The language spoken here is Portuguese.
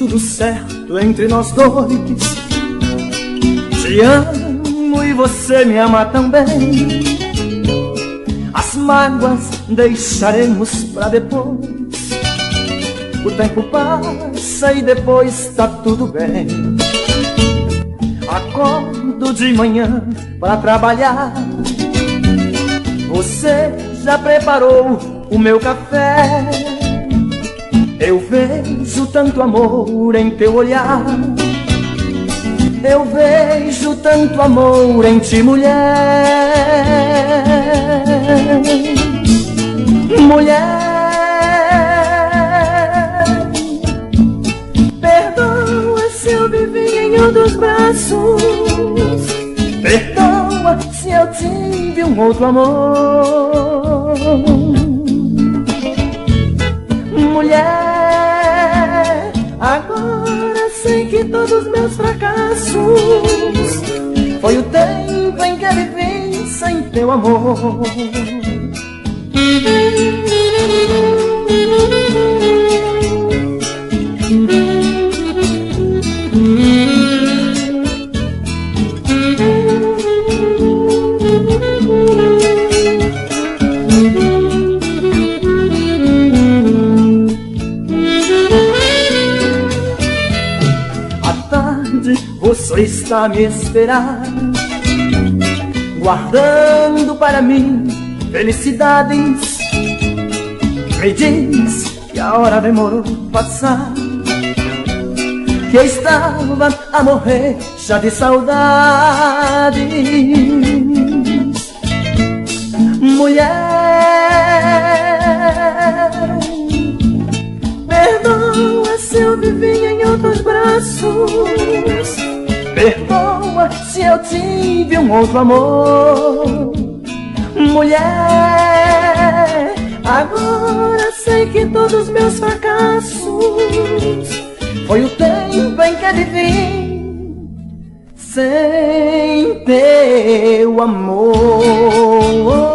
tudo certo entre nós dois. Te amo e você me ama também. As mágoas deixaremos pra depois. O tempo passa e depois tá tudo bem. Acordo de manhã pra trabalhar. Você já preparou o meu café. Eu vejo tanto amor em teu olhar. Eu vejo tanto amor em ti, mulher. Mulher, perdoa se eu vivi em outros braços. Perdoa se eu tive um outro amor. Mulher, agora sei que todos meus fracassos foi o tempo em que vivi sem teu amor. Você está me esperando, guardando para mim felicidades. Me diz que a hora demorou passar, que eu estava a morrer já de saudades. Mulher, perdoa se eu vivi em outros braços. Perdoa se eu tive um outro amor. Mulher, agora sei que todos meus fracassos foi o tempo em que vivi sem teu amor.